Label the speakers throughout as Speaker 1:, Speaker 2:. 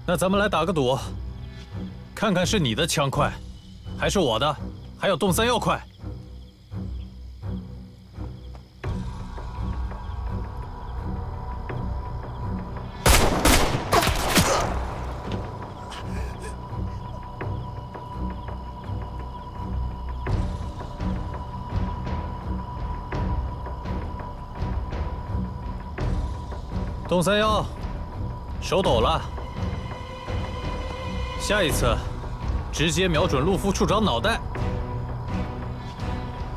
Speaker 1: 那咱们来打个赌，看看是你的枪快，还是我的，还有动三药快。动三幺，手抖了。下一次，直接瞄准陆副处长脑袋。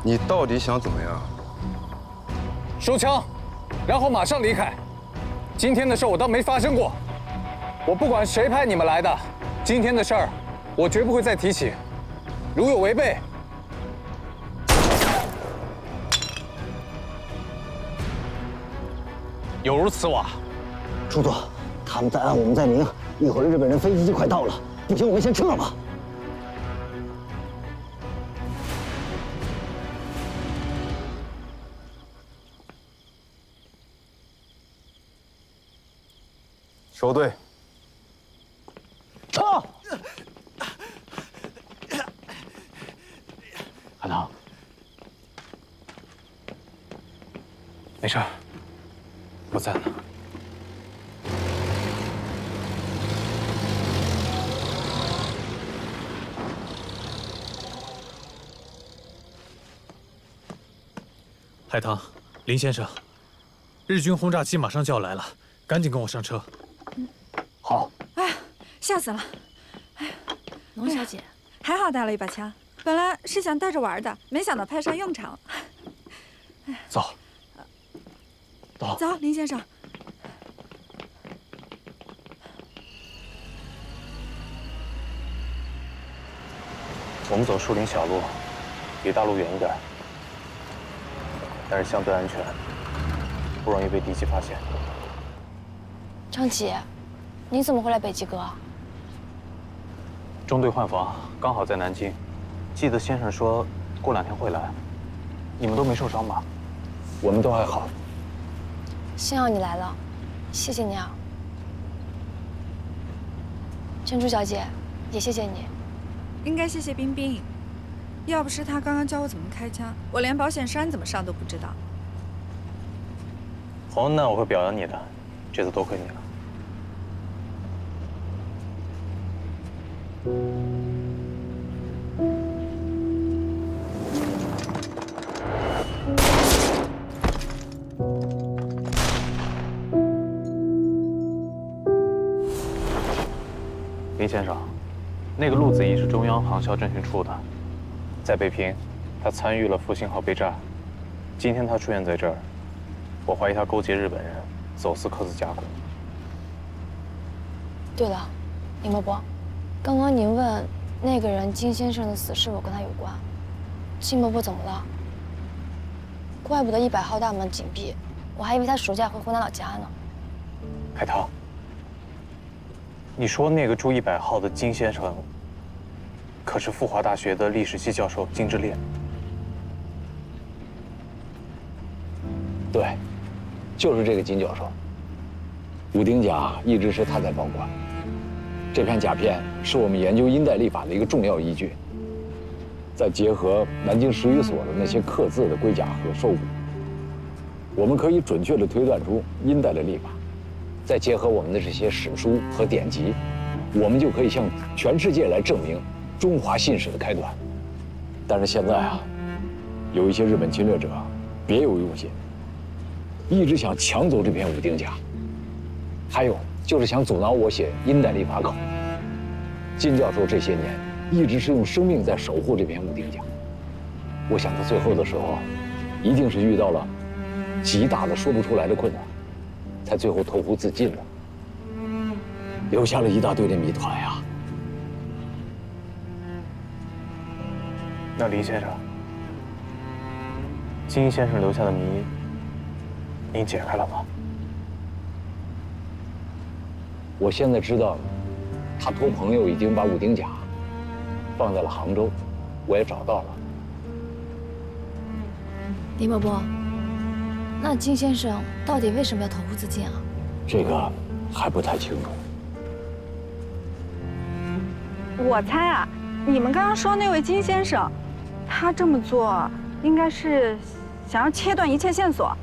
Speaker 2: 你到底想怎么样？
Speaker 3: 收枪，然后马上离开。今天的事我当没发生过。我不管谁派你们来的，今天的事儿我绝不会再提起。如有违背，有如此瓦。
Speaker 4: 处座，他们在暗，我们在明，一会儿日本人飞机就快到了，不行，我们先撤吧。
Speaker 2: 收队。
Speaker 4: 撤！
Speaker 3: 海棠，没事，我在呢。
Speaker 1: 海棠，林先生，日军轰炸机马上就要来了，赶紧跟我上车。
Speaker 4: 好。
Speaker 5: 哎呀，吓死了！哎呀，
Speaker 6: 龙小姐，
Speaker 5: 还好带了一把枪，本来是想带着玩的，没想到派上用场了。
Speaker 3: 走，
Speaker 5: 走，林先生。
Speaker 3: 我们走树林小路，离大路远一点。 但是相对安全，不容易被敌机发现。
Speaker 6: 张琪，你怎么会来北极阁？
Speaker 3: 中队换防，刚好在南京。记得先生说过2天会来。你们都没受伤吧？我们都还好。
Speaker 6: 幸好你来了，谢谢你啊。珍珠小姐，也谢谢你。
Speaker 5: 应该谢谢冰冰。 要不是他刚刚教我怎么开枪，我连保险栓怎么上都不知道。
Speaker 3: 红难我会表扬你的，这次多亏你了。林先生，那个陆子怡是中央航校政训处的。 在北平，他参与了复兴号被炸。今天他出现在这儿，我怀疑他勾结日本人，走私科子甲骨。
Speaker 6: 对了，林伯伯，刚刚您问那个人金先生的死是否跟他有关，金伯伯怎么了？怪不得100号大门紧闭，我还以为他暑假回湖南老家呢。
Speaker 3: 海棠，你说那个住100号的金先生？ 可是复华大学的历史系教授金之烈。
Speaker 7: 对，就是这个金教授。武丁甲一直是他在保管。这片甲片是我们研究阴代历法的一个重要依据。再结合南京十余所的那些刻字的龟甲和兽骨，我们可以准确地推断出阴代的历法。再结合我们的这些史书和典籍，我们就可以向全世界来证明。 中华信史的开端，但是现在啊，有一些日本侵略者别有用心，一直想抢走这片武丁甲，还有就是想阻挠我写阴代历法稿。金教授这些年一直是用生命在守护这片武丁甲，我想他最后的时候，一定是遇到了极大的说不出来的困难，才最后投湖自尽了，留下了一大堆的谜团呀。
Speaker 3: 那林先生，金先生留下的谜，您解开了吗？
Speaker 7: 我现在知道，他托朋友已经把武丁甲放在了杭州，我也找到了。
Speaker 6: 林伯伯，那金先生到底为什么要投湖自尽啊？
Speaker 7: 这个还不太清楚。
Speaker 5: 我猜啊，你们刚刚说那位金先生，他这么做应该是想要切断一切线索，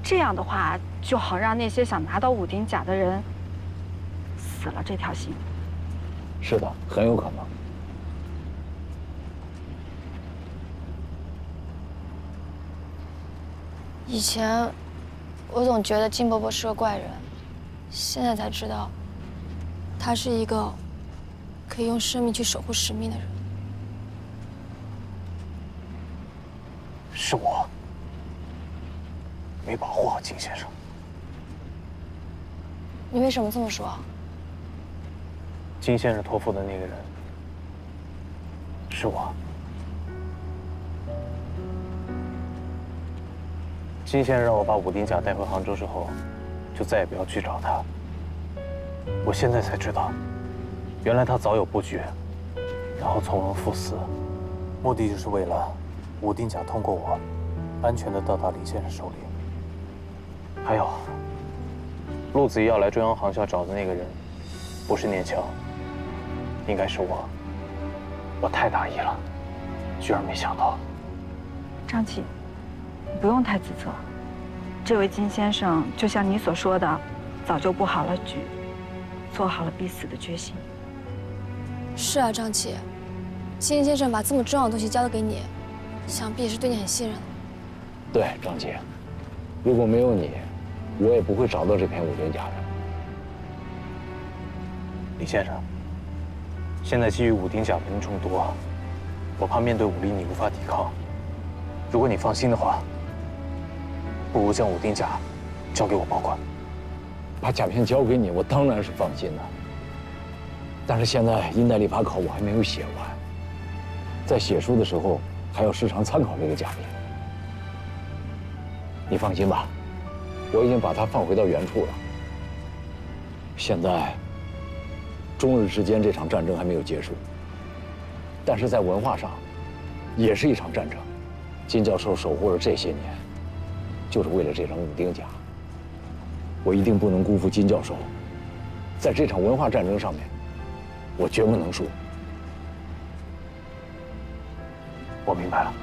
Speaker 5: 这样的话就好让那些想拿到武丁甲的人死了这条心。
Speaker 7: 是的，很有可能。
Speaker 6: 以前我总觉得金伯伯是个怪人，现在才知道，他是一个可以用生命去守护使命的人。
Speaker 3: 是我没保护好金先生。
Speaker 6: 你为什么这么说？
Speaker 3: 金先生托付的那个人是我。金先生让我把武丁甲带回杭州之后，就再也不要去找他。我现在才知道，原来他早有布局，然后从容赴死，目的就是为了武丁甲通过我，安全的到达李先生手里。还有，陆子怡要来中央航校找的那个人，不是念乔，应该是我。我太大意了，居然没想到。
Speaker 5: 张琪，你不用太自责。这位金先生就像你所说的，早就布好了局，做好了必死的决心。
Speaker 6: 是啊，张琪，金先生把这么重要的东西交了给你，想必也是对你很信任。
Speaker 7: 对，张姐，如果没有你，我也不会找到这片武丁甲的。
Speaker 3: 李先生，现在基于武丁甲的人众多，我怕面对武力你无法抵抗。如果你放心的话，不如将武丁甲交给我保管。
Speaker 7: 把甲片交给你，我当然是放心的。但是现在阴代历法考我还没有写完，在写书的时候还要时常参考这个甲片。你放心吧，我已经把它放回到原处了。现在，中日之间这场战争还没有结束，但是在文化上，也是一场战争。金教授守护了这些年，就是为了这张武丁甲。我一定不能辜负金教授，在这场文化战争上面，我绝不能输。
Speaker 3: 我明白了。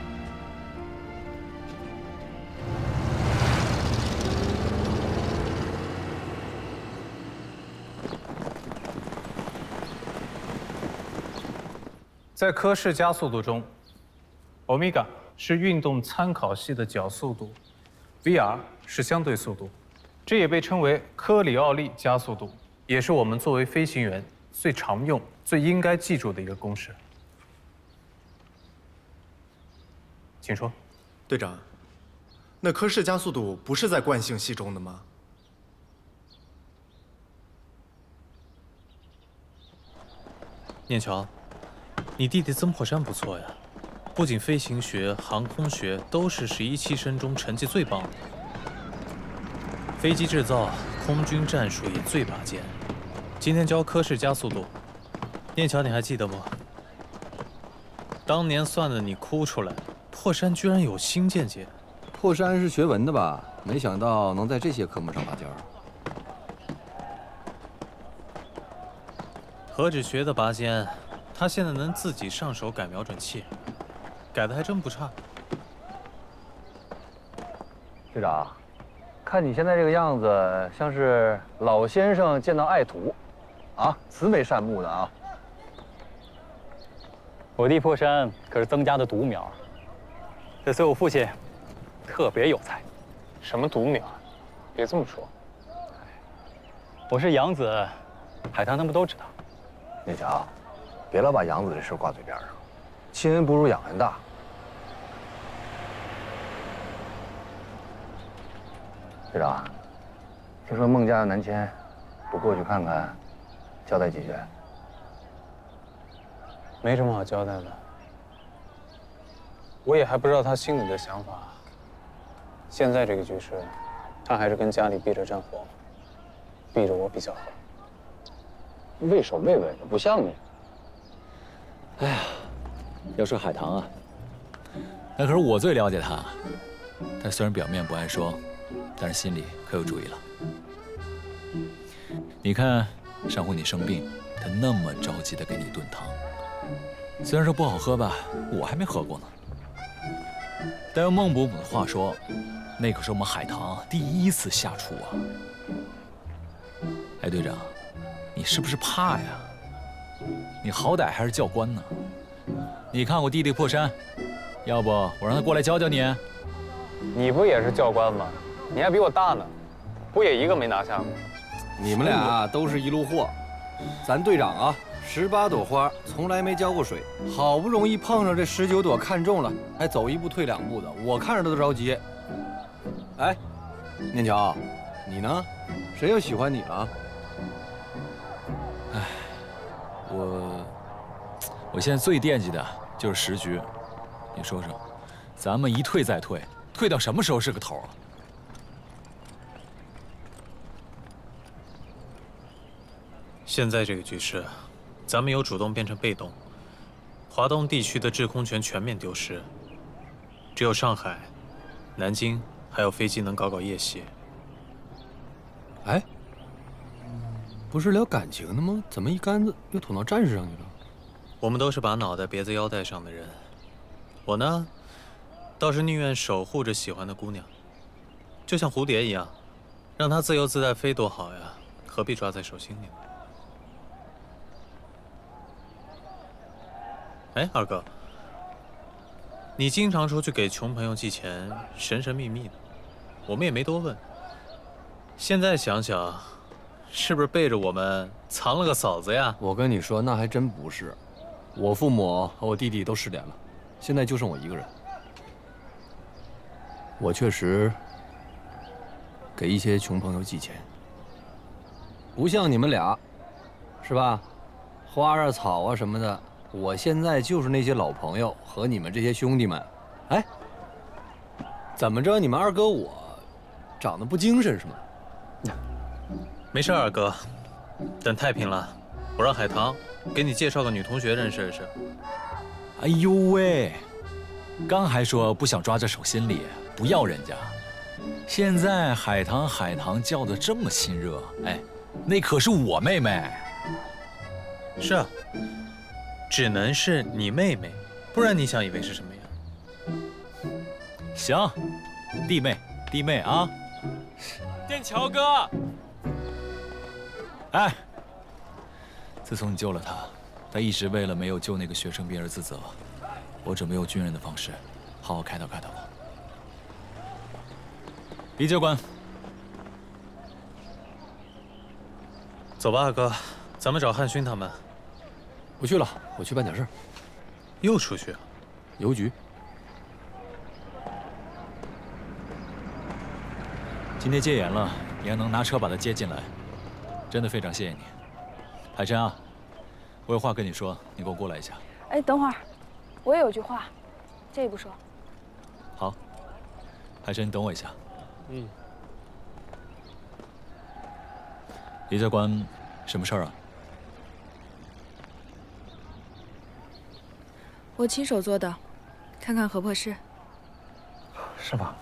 Speaker 3: 在科氏加速度中，欧米伽是运动参考系的角速度 ，VR 是相对速度，这也被称为科里奥利加速度，也是我们作为飞行员最常用、最应该记住的一个公式。请说，
Speaker 8: 队长，那科氏加速度不是在惯性系中的吗？
Speaker 1: 念乔，你弟弟曾破山不错呀，不仅飞行学、航空学都是11期生中成绩最棒的，飞机制造、空军战术也最拔尖。今天教科氏加速度，念乔你还记得不？当年算的你哭出来，破山居然有新见解。
Speaker 2: 破山是学文的吧？没想到能在这些科目上拔尖儿。
Speaker 1: 何止学的拔尖，他现在能自己上手改瞄准器，改的还真不差。
Speaker 7: 队长，看你现在这个样子，像是老先生见到爱徒，啊，慈眉善目的啊。
Speaker 9: 我弟破山可是曾家的独苗，这随我父亲特别有才。
Speaker 3: 什么独苗？别这么说。
Speaker 9: 我是养子，海棠他们都知道。
Speaker 7: 聂强，别老把养子这事挂嘴边上，亲恩不如养恩大。队长，听说孟家要南迁，不过去看看，交代几句？
Speaker 3: 没什么好交代的，我也还不知道他心里的想法。现在这个局势，他还是跟家里避着战火，避着我比较好。
Speaker 7: 畏首畏尾的，不像你。
Speaker 10: 哎呀，要说海棠啊，那可是我最了解他。他虽然表面不爱说，但是心里可有主意了。你看，上回你生病，他那么着急的给你炖汤。虽然说不好喝吧，我还没喝过呢。但用孟伯母的话说，那可是我们海棠第1次下厨啊。哎，队长，你是不是怕呀？你好歹还是教官呢。你看我弟弟破山，要不我让他过来教教你？
Speaker 3: 你不也是教官吗？你还比我大呢，不也一个没拿下吗？
Speaker 2: 你们俩都是一路货，咱队长啊，18朵花从来没浇过水，好不容易碰上这19朵看中了，还走1步退2步的，我看着都着急。哎，念乔，你呢？谁又喜欢你了？
Speaker 10: 哎，我现在最惦记的就是10局，你说说，咱们一退再退，退到什么时候是个头啊？
Speaker 1: 现在这个局势，咱们由主动变成被动，华东地区的制空权全面丢失，只有上海、南京还有飞机能搞夜袭。
Speaker 2: 哎，不是聊感情的吗？怎么一竿子又捅到战士上去了？
Speaker 1: 我们都是把脑袋别在腰带上的人，我呢，倒是宁愿守护着喜欢的姑娘，就像蝴蝶一样，让她自由自在飞多好呀，何必抓在手心里呢？哎，二哥，你经常出去给穷朋友寄钱，神神秘秘的，我们也没多问。现在想想，是不是背着我们藏了个嫂子呀？
Speaker 2: 我跟你说，那还真不是。我父母和我弟弟都失联了，现在就剩我一个人。我确实给一些穷朋友寄钱，不像你们俩，是吧？花啊草啊什么的，我现在就是那些老朋友和你们这些兄弟们。哎，怎么着？你们二哥我长得不精神是吗？
Speaker 1: 没事，二哥，等太平了，我让海棠给你介绍个女同学认识认识。
Speaker 10: 哎呦喂，刚还说不想抓在手心里，不要人家，现在海棠叫的这么亲热，哎，那可是我妹妹。
Speaker 1: 是啊，只能是你妹妹，不然你想以为是什么呀？
Speaker 10: 行，弟妹啊，电桥哥。哎，自从你救了他一直为了没有救那个学生兵而自责。我准备用军人的方式，好好开导开导他。李教官，
Speaker 1: 走吧，二哥，咱们找汉勋他们。
Speaker 2: 不去了，我去办点事。
Speaker 1: 又出去啊？
Speaker 2: 邮局。
Speaker 10: 今天戒严了，你还能拿车把他接进来，真的非常谢谢你。海参啊，我有话跟你说，你给我过来一下。
Speaker 6: 哎，等会儿，我也有句话，借一步说。
Speaker 10: 好，海参，你等我一下。
Speaker 2: 嗯。
Speaker 10: 李教官，什么事儿啊？
Speaker 11: 我亲手做的，看看合不合适。
Speaker 9: 是吗？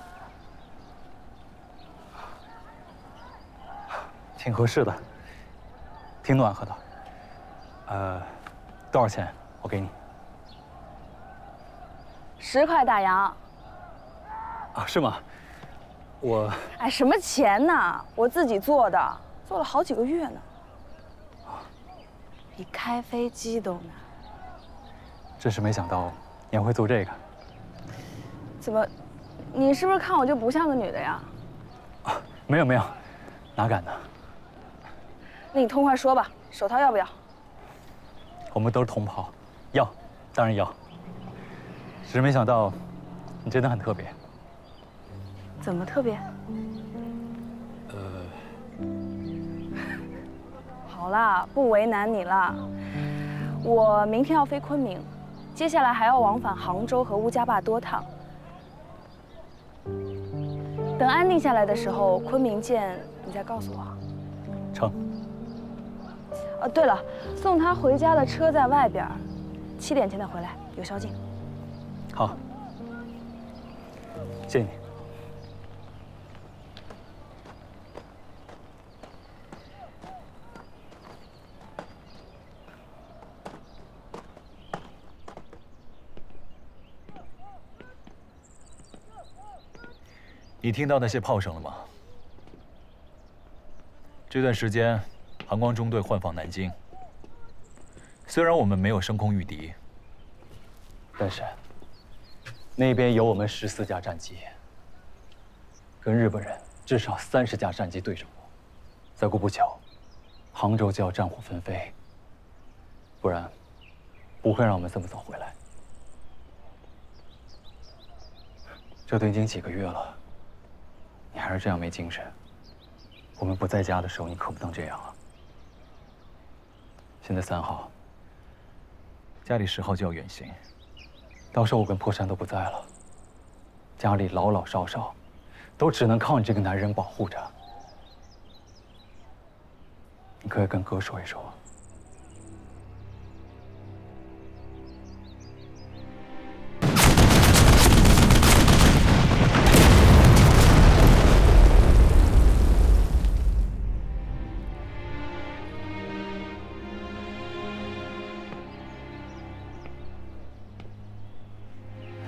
Speaker 9: 挺合适的，挺暖和的。多少钱？我给你。
Speaker 6: 10块大洋。
Speaker 9: 啊，是吗？我……
Speaker 6: 哎，什么钱呢？我自己做的，做了好几个月呢。比开飞机都难。
Speaker 9: 真是没想到你还会做这个。
Speaker 6: 怎么？你是不是看我就不像个女的呀？
Speaker 9: 啊，没有，哪敢呢？
Speaker 6: 那你痛快说吧，手套要不要？
Speaker 9: 我们都是同袍，要，当然要。只是没想到，你真的很特别。
Speaker 6: 怎么特别？好啦，不为难你了。我明天要飞昆明，接下来还要往返杭州和乌家坝多趟。等安定下来的时候，昆明见，你再告诉我。
Speaker 9: 成。
Speaker 6: 哦，对了，送他回家的车在外边，7点前得回来，有宵禁。
Speaker 9: 好，谢谢你。
Speaker 10: 你听到那些炮声了吗？这段时间，韩光中队换防南京。虽然我们没有升空御敌，但是那边有我们14架战机，跟日本人至少30架战机对着我。再过不久，杭州就要战火纷飞，不然不会让我们这么早回来。这都已经几个月了，你还是这样没精神。我们不在家的时候，你可不能这样啊。现在3号，家里10号就要远行，到时候我跟破山都不在了，家里老老少少都只能靠你这个男人保护着。你可以跟哥说一说。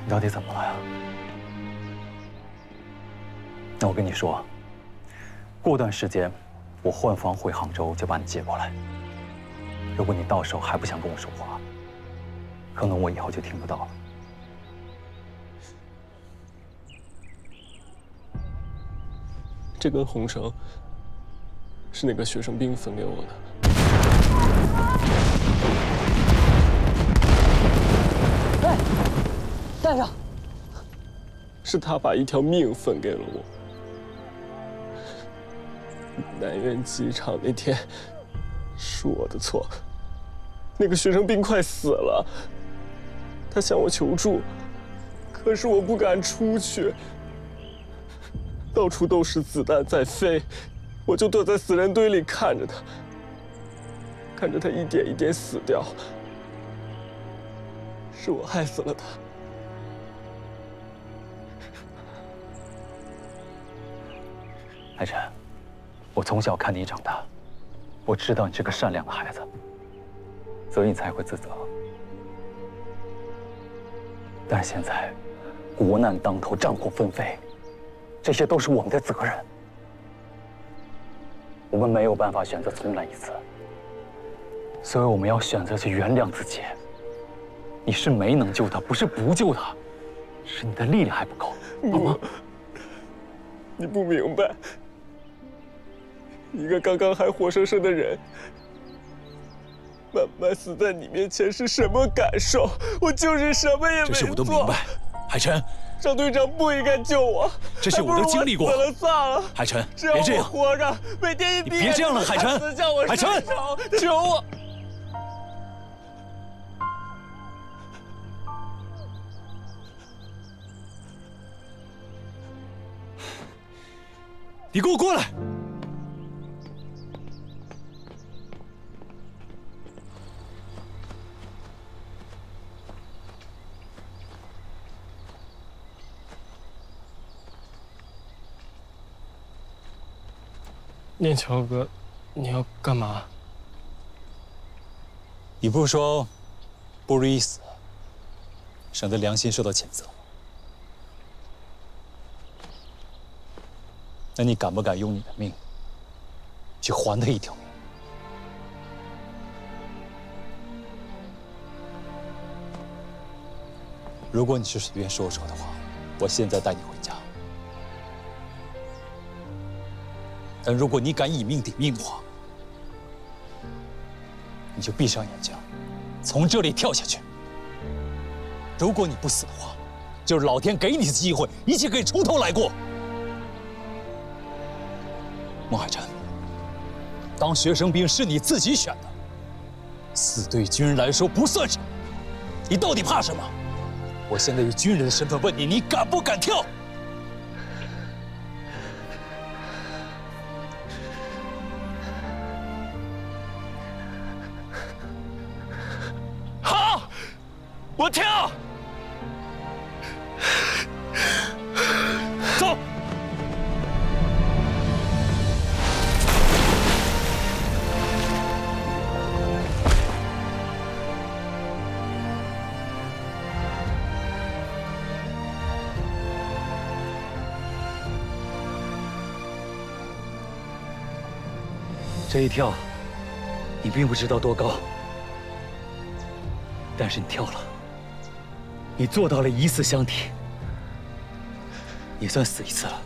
Speaker 10: 你到底怎么了呀？那我跟你说，过段时间我换防回杭州就把你接过来。如果你到时候还不想跟我说话，可能我以后就听不到了。
Speaker 12: 这根红绳是那个学生兵分给我的。
Speaker 4: 哎，带上。
Speaker 12: 是他把一条命分给了我。南苑机场那天是我的错，那个学生兵快死了，他向我求助，可是我不敢出去，到处都是子弹在飞，我就躲在死人堆里看着他，看着他一点一点死掉，是我害死了他。
Speaker 10: 海晨，我从小看你长大，我知道你是个善良的孩子，所以你才会自责。但是现在，国难当头，战火纷飞，这些都是我们的责任。我们没有办法选择重来一次，所以我们要选择去原谅自己。你是没能救他，不是不救他，是你的力量还不够，好吗？
Speaker 12: 你不明白。一个刚刚还活生生的人，慢慢死在你面前是什么感受？我就是什么也没做。
Speaker 10: 这些我都明白，海晨。
Speaker 12: 张队长不应该救我，
Speaker 10: 这些我都经历过。
Speaker 12: 死了算了，
Speaker 10: 海晨，
Speaker 12: 别这样，活着，每天一闭眼，
Speaker 10: 你别这样了，海晨，海晨，
Speaker 12: 救我！
Speaker 10: 你给我过来！
Speaker 12: 念桥哥，你要干嘛？
Speaker 10: 你不是说不如一死，省得良心受到谴责吗？那你敢不敢用你的命去还他一条命？如果你是随便说说的话，我现在带你回家。但如果你敢以命抵命的话，你就闭上眼睛，从这里跳下去。如果你不死的话，就是老天给你的机会，一切可以从头来过。孟海晨，当学生兵是你自己选的，死对军人来说不算什么。你到底怕什么？我现在以军人的身份问你，你敢不敢跳？好，我跳。走。这一跳，你并不知道多高，但是你跳了，你做到了一死相抵，也算死一次了。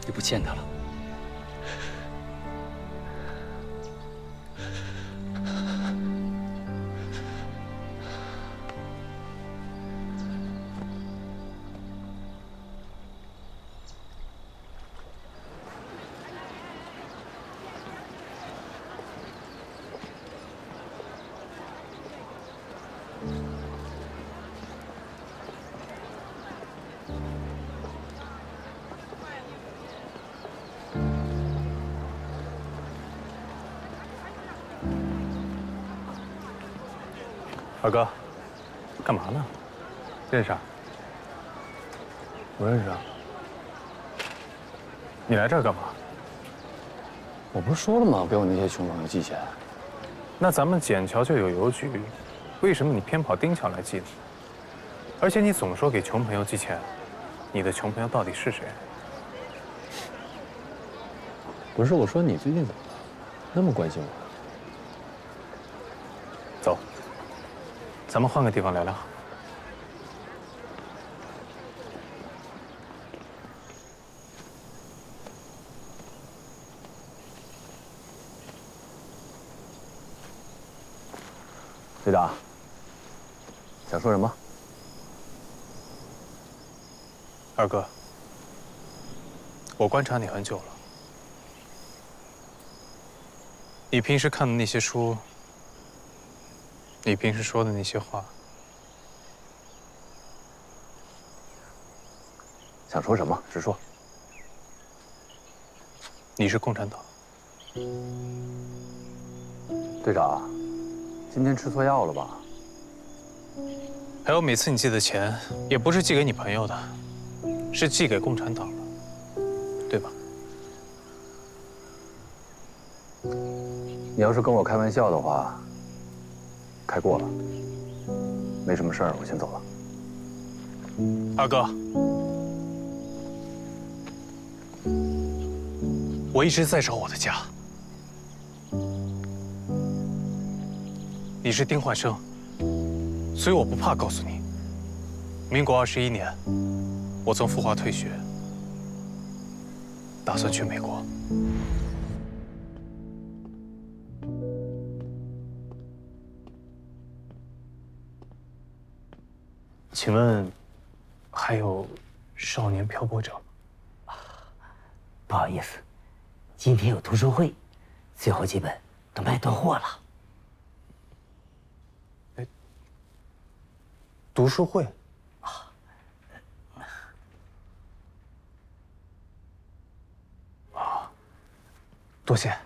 Speaker 10: 你不欠他了。
Speaker 3: 二哥，干嘛呢？认识啊？不认识啊。你来这儿干嘛？
Speaker 7: 我不是说了吗？给我那些穷朋友寄钱。
Speaker 3: 那咱们笕桥就有邮局，为什么你偏跑丁桥来寄呢？而且你总说给穷朋友寄钱，你的穷朋友到底是谁？
Speaker 7: 不是，我说你最近怎么了？那么关心我？
Speaker 3: 走，咱们换个地方聊聊。
Speaker 7: 队长，想说什么？
Speaker 3: 二哥，我观察你很久了，你平时看的那些书，你平时说的那些话，
Speaker 7: 想说什么？直说。
Speaker 3: 你是共产党。
Speaker 7: 队长，今天吃错药了吧？
Speaker 3: 还有每次你寄的钱，也不是寄给你朋友的，是寄给共产党的，对吧？
Speaker 7: 你要是跟我开玩笑的话，开过了，没什么事儿，我先走了。
Speaker 3: 二哥，我一直在找我的家。你是丁焕生，所以我不怕告诉你，民国21年，我从复华退学，打算去美国。请问，还有少年漂泊者吗？
Speaker 4: 不好意思，今天有读书会，最后几本都卖断货了。
Speaker 3: 读书会啊，多谢。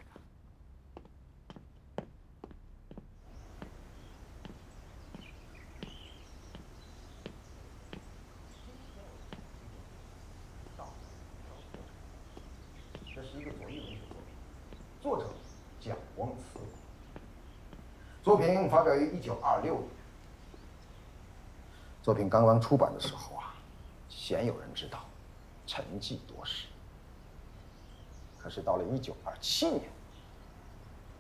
Speaker 13: 这是一个左翼文学作品，作者蒋光慈。作品发表于1926年。作品刚刚出版的时候啊，鲜有人知道，沉寂多时。可是到了1927年，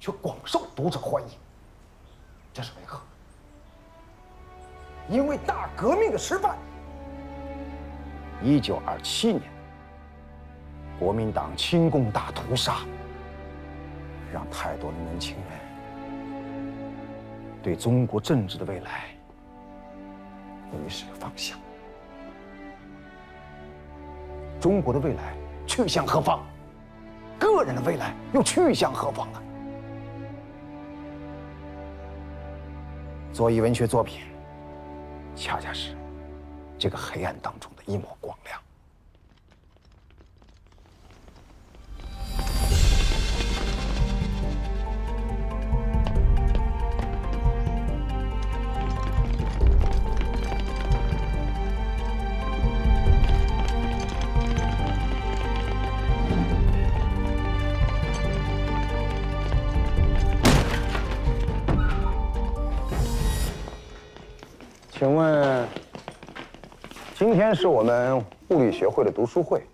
Speaker 13: 却广受读者欢迎。这是为何？因为大革命的失败。1927年，国民党清共大屠杀，让太多的年轻人对中国政治的未来迷失了方向。中国的未来去向何方？个人的未来又去向何方呢？左翼文学作品，恰恰是这个黑暗当中的一抹光亮。请问，今天是我们物理学会的读书会，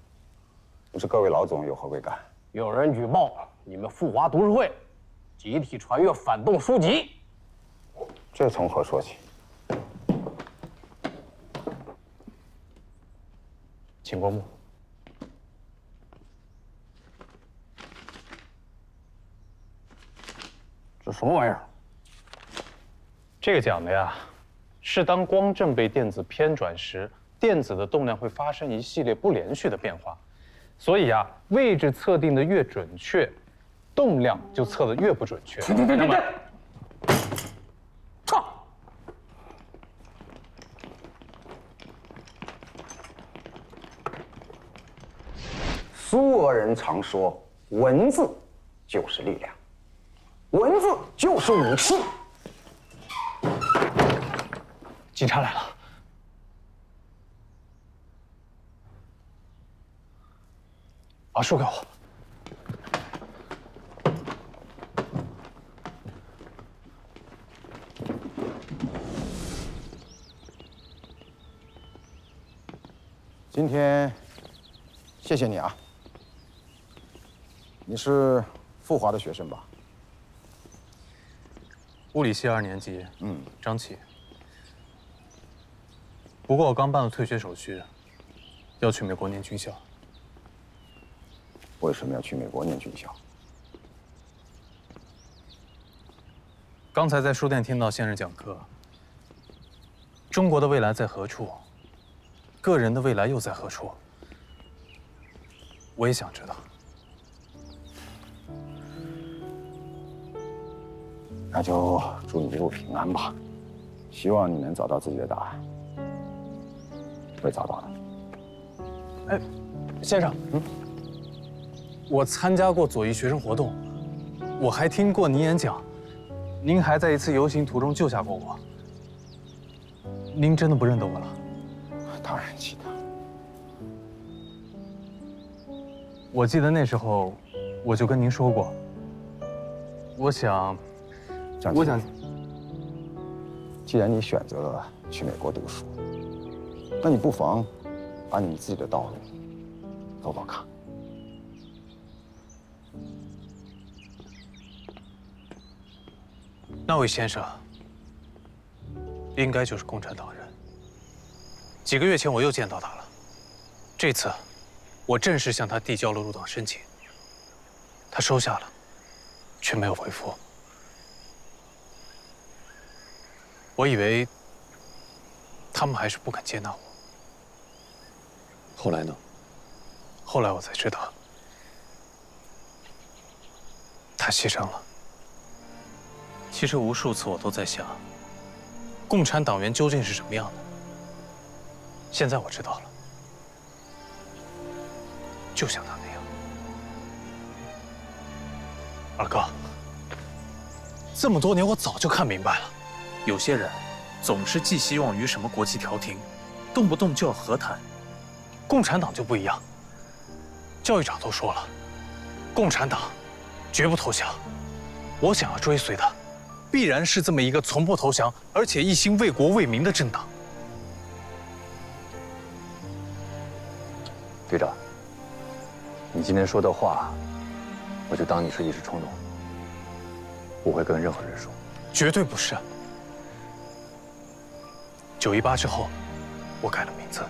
Speaker 13: 不知各位老总有何贵干？
Speaker 14: 有人举报
Speaker 7: 你们富华读书会集体传阅反动书籍。
Speaker 13: 这从何说起？
Speaker 3: 请过目。
Speaker 7: 这什么玩意儿？
Speaker 3: 这个讲的呀，是当光正被电子偏转时，电子的动量会发生一系列不连续的变化，所以啊，位置测定的越准确，动量就测得越不准确。那么，
Speaker 13: 苏俄人常说，文字就是力量，文字就是武器。
Speaker 3: 警察来了。把书给我。
Speaker 13: 今天，谢谢你啊。你是富华的学生吧？
Speaker 3: 物理系2年级。张琪。不过我刚办了退学手续，要去美国念军校。
Speaker 13: 为什么要去美国念军校？
Speaker 3: 刚才在书店听到先生讲课，中国的未来在何处？个人的未来又在何处？我也想知道。
Speaker 13: 那就祝你一路平安吧，希望你能找到自己的答案。会找到的。
Speaker 3: 哎，先生，我参加过左翼学生活动，我还听过您演讲，您还在一次游行途中救下过我。您真的不认得我了？
Speaker 13: 当然记得。
Speaker 3: 我记得那时候，我就跟您说过，我想，
Speaker 13: 既然你选择了去美国读书，那你不妨把你自己的道路走走看。
Speaker 3: 那位先生，应该就是共产党人。几个月前我又见到他了，这次我正式向他递交了入党申请，他收下了，却没有回复。我以为他们还是不肯接纳我。
Speaker 2: 后来呢？
Speaker 3: 后来我才知道，他牺牲了。其实无数次我都在想，共产党员究竟是什么样的？现在我知道了，就像他那样。二哥，这么多年我早就看明白了，
Speaker 1: 有些人总是寄希望于什么国际调停，动不动就要和谈。
Speaker 3: 共产党就不一样，教育长都说了，共产党绝不投降。我想要追随的，必然是这么一个从不投降，而且一心为国为民的政党。
Speaker 2: 队长，你今天说的话，我就当你是一时冲动，不会跟任何人说。
Speaker 3: 绝对不是。9·18之后，我改了名字，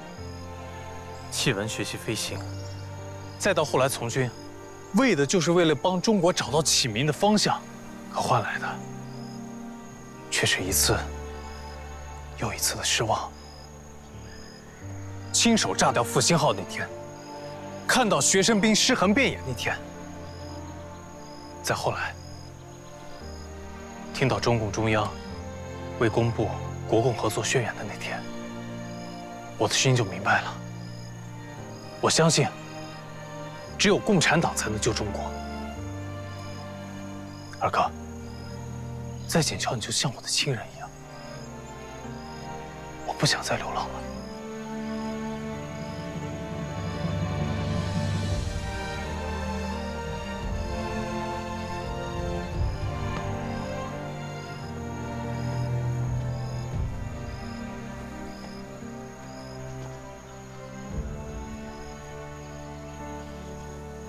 Speaker 1: 弃文学习飞行，
Speaker 3: 再到后来从军，为的就是为了帮中国找到起名的方向，可换来的却是一次又一次的失望。亲手炸掉复兴号那天，看到学生兵尸横遍野那天，再后来听到中共中央未公布国共合作宣言的那天，我的心就明白了。我相信，只有共产党才能救中国。二哥，在笕桥你就像我的亲人一样，我不想再流浪了。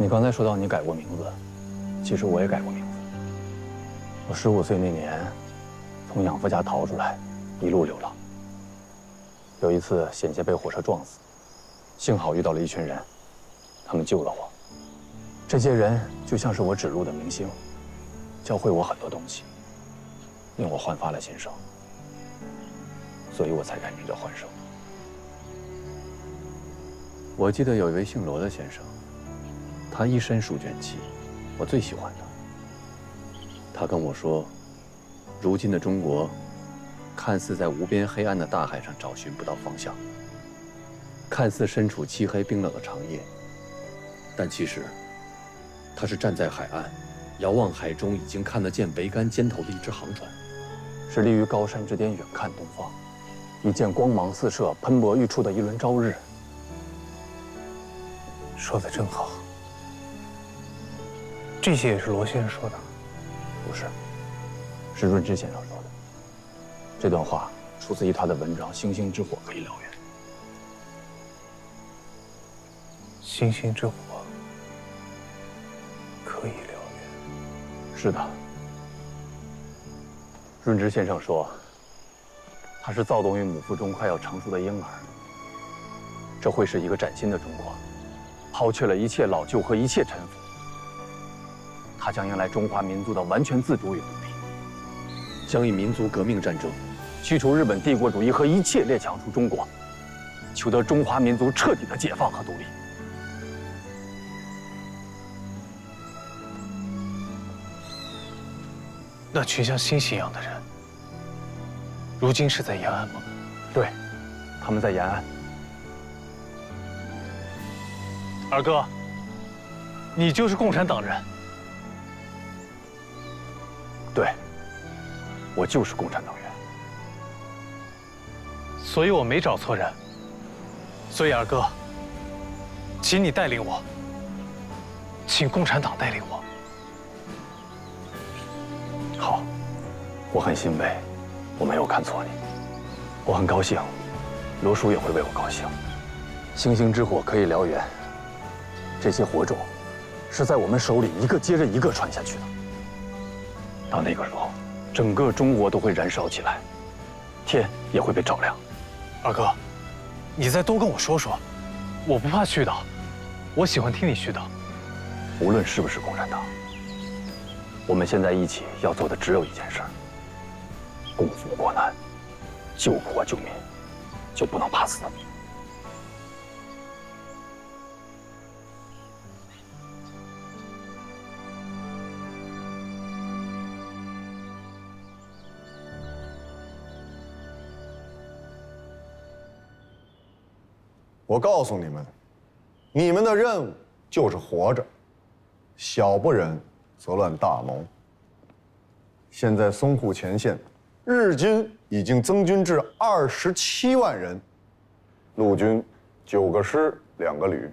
Speaker 2: 你刚才说到你改过名字，
Speaker 14: 其实我也改过名字。我15岁那年，从养父家逃出来，一路流浪。有一次险些被火车撞死，幸好遇到了一群人，他们救了我。这些人就像是我指路的明星，教会我很多东西，令我焕发了新生。所以我才改名叫焕生。我记得有一位姓罗的先生，他一身书卷气，我最喜欢他。他跟我说，如今的中国，看似在无边黑暗的大海上找寻不到方向，看似身处漆黑冰冷的长夜，但其实，他是站在海岸，遥望海中已经看得见桅杆尖头的一只航船，是立于高山之巅远看东方，一见光芒四射、喷薄欲出的一轮朝日。
Speaker 3: 说的真好。这些也是罗先生说的？
Speaker 14: 不是，是润之先生说的。这段话出自于他的文章《星星之火可以燎原》。
Speaker 3: 星星之火可以燎原。
Speaker 14: 是的，润之先生说，他是躁动于母腹中快要成熟的婴儿。这会是一个崭新的中国，抛却了一切老旧和一切陈腐。他将迎来中华民族的完全自主与独立，将以民族革命战争驱除日本帝国主义和一切列强出中国，求得中华民族彻底的解放和独立。
Speaker 3: 那群像星星一样的人，如今是在延安吗？
Speaker 14: 对，他们在延安。
Speaker 3: 二哥，你就是共产党人。
Speaker 14: 对，我就是共产党员。
Speaker 3: 所以我没找错人。所以二哥，请你带领我，请共产党带领我。
Speaker 14: 好，我很欣慰，我没有看错你。我很高兴，罗叔也会为我高兴。星星之火可以燎原，这些火种是在我们手里一个接着一个传下去的。到那个时候，整个中国都会燃烧起来，天也会被照亮。
Speaker 3: 二哥，你再多跟我说说，我不怕絮叨，我喜欢听你絮叨。
Speaker 14: 无论是不是共产党，我们现在一起要做的只有一件事：共赴国难，救国救民，就不能怕死。
Speaker 8: 我告诉你们，你们的任务就是活着，小不忍则乱大谋。现在淞沪前线，日军已经增军至27万人，陆军9个师2个旅，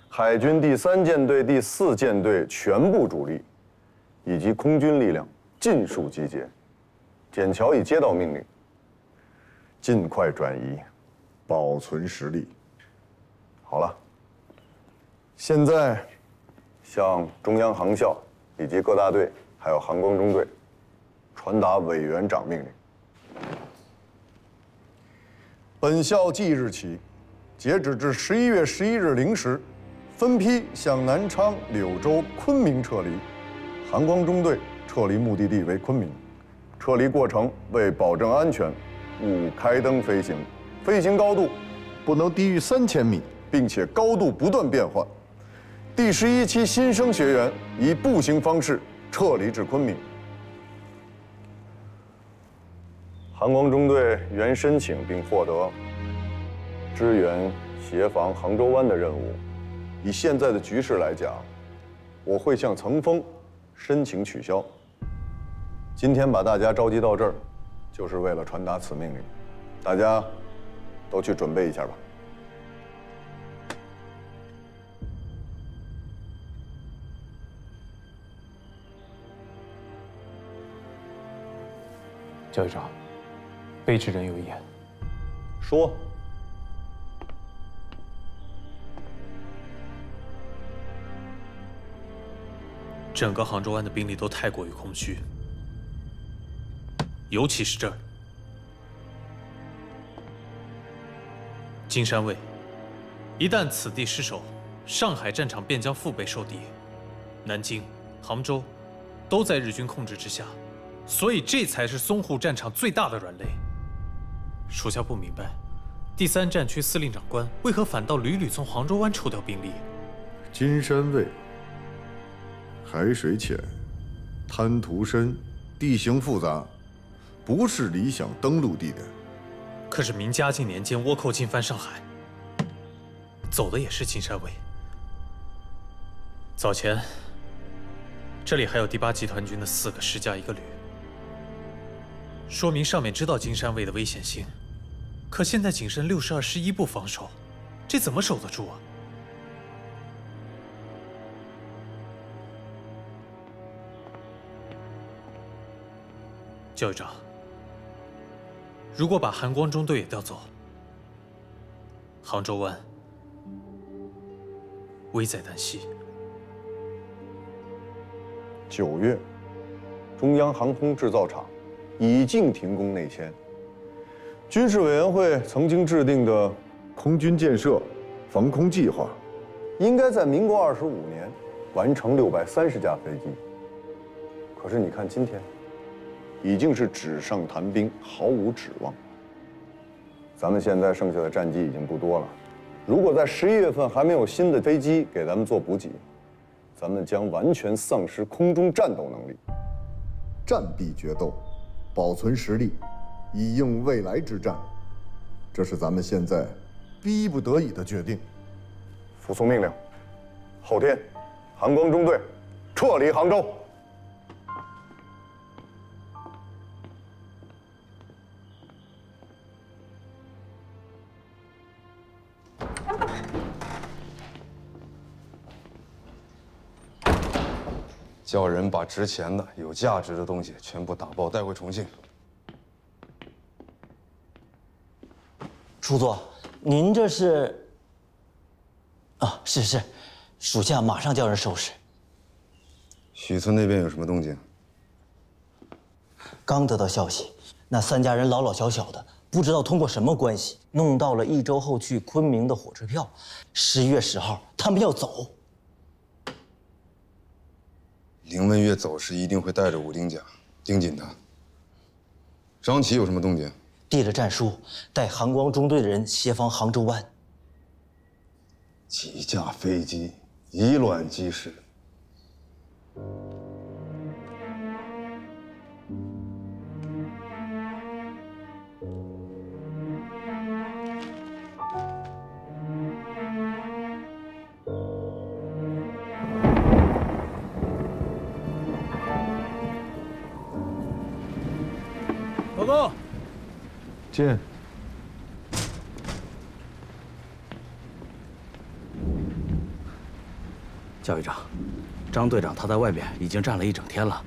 Speaker 8: 海军第3舰队、第4舰队全部主力，以及空军力量尽数集结。笕桥已接到命令，尽快转移，保存实力。好了，现在向中央航校以及各大队还有航光中队传达委员长命令：本校即日起，截止至11月11日0时，分批向南昌、柳州、昆明撤离。航光中队撤离目的地为昆明，撤离过程为保证安全，勿开灯飞行，飞行高度不能低于3000米。并且高度不断变换。第11期新生学员以步行方式撤离至昆明。航光中队原申请并获得支援协防杭州湾的任务。以现在的局势来讲，我会向层峰申请取消。今天把大家召集到这儿，就是为了传达此命令。大家都去准备一下吧。
Speaker 3: 教育长，卑职人有言。
Speaker 8: 说。
Speaker 1: 整个杭州湾的兵力都太过于空虚，尤其是这儿。金山卫，一旦此地失守，上海战场便将腹背受敌，南京、杭州都在日军控制之下，所以这才是淞沪战场最大的软肋。属下不明白，第3战区司令长官为何反倒屡屡从杭州湾抽调兵力？
Speaker 8: 金山卫，海水浅，滩涂深，地形复杂，不是理想登陆地点。
Speaker 1: 可是明嘉靖年间倭寇进犯上海，走的也是金山卫。早前，这里还有第8集团军的4个师加1个旅，说明上面知道金山卫的危险性。可现在仅剩62师1部防守，这怎么守得住啊？教育长，如果把韩光中队也调走，杭州湾危在旦夕。
Speaker 8: 9月，中央航空制造厂已经停工内迁。军事委员会曾经制定的空军建设防空计划，应该在民国25年完成630架飞机。可是你看今天，已经是纸上谈兵，毫无指望。咱们现在剩下的战机已经不多了，如果在11月份还没有新的飞机给咱们做补给，咱们将完全丧失空中战斗能力。战必决斗，保存实力，以应未来之战，这是咱们现在逼不得已的决定。服从命令，后天，韩光中队撤离杭州。
Speaker 15: 叫人把值钱的、有价值的东西全部打包带回重庆。
Speaker 4: 初座，您这是？啊，是，属下马上叫人收拾。
Speaker 15: 许村那边有什么动静？
Speaker 4: 刚得到消息，那3家人老老小小的，不知道通过什么关系弄到了1周后去昆明的火车票，11月10号他们要走。
Speaker 15: 凌文月走时一定会带着武丁甲，盯紧他。张琪有什么动静？
Speaker 4: 递了战书，带韩光中队的人协防杭州湾。
Speaker 15: 几架飞机，以卵击石。
Speaker 1: 报告。
Speaker 8: 见。
Speaker 16: 教育长，张队长他在外边已经站了1整天了。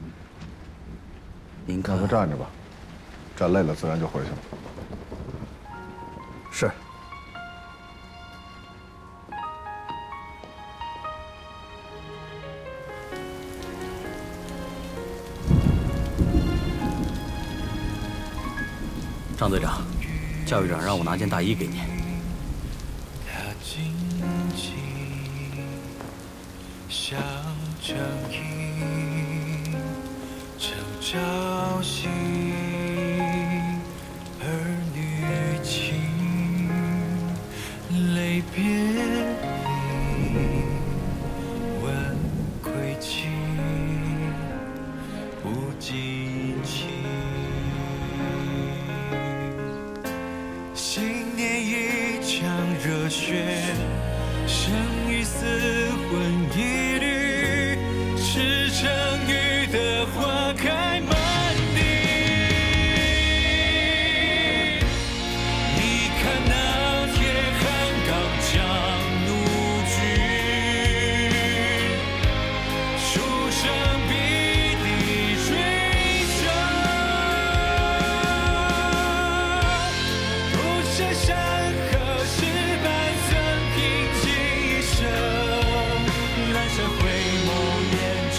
Speaker 16: 您看，
Speaker 8: 让他站着吧，站累了自然就回去了。
Speaker 16: 是。张队长，教育长让我拿件大衣给您。
Speaker 17: 小城影，正朝夕，儿女情，泪别离，问归期，不尽情。新年一场热血，生与死，魂一缕，赤诚雨的花开满地。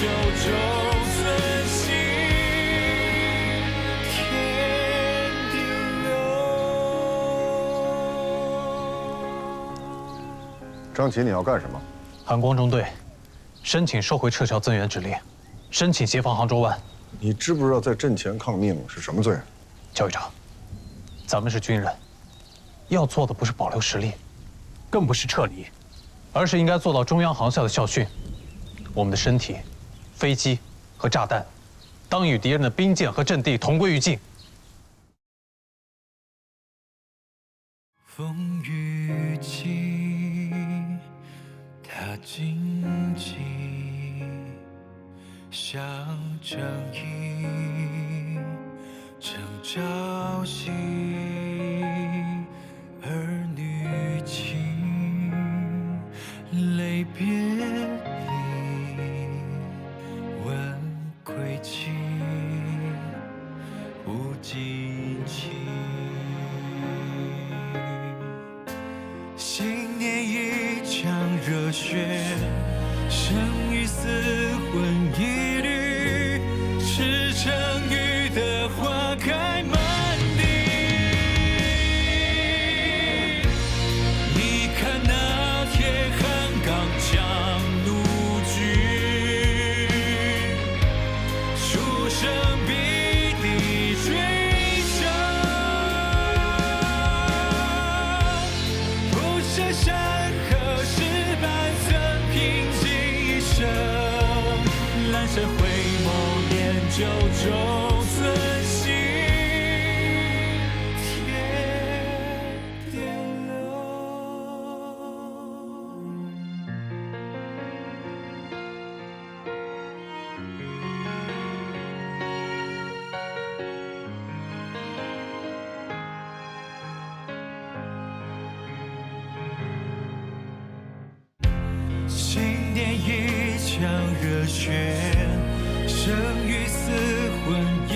Speaker 17: 九州尊心，天地流。
Speaker 8: 张琪，你要干什么？
Speaker 3: 韩光中队申请收回撤侨增援指令，申请协防杭州湾。
Speaker 8: 你知不知道在阵前抗命是什么罪？
Speaker 3: 教育长，咱们是军人，要做的不是保留实力，更不是撤离，而是应该做到中央航校的校训：我们的身体、飞机和炸弹，当与敌人的兵舰和阵地同归于尽。
Speaker 17: 风雨起，它荆棘，向正义正朝夕，儿女情，泪别离，问归期，不尽期。信念一腔热血，生与死魂一缕，赤诚雨的花开满地。你看那铁汉刚强怒举，出生必地追杀，不舍山河是半曾平静一生，阑珊回眸念九州尊心，天地流。信念一腔热血，生与死魂一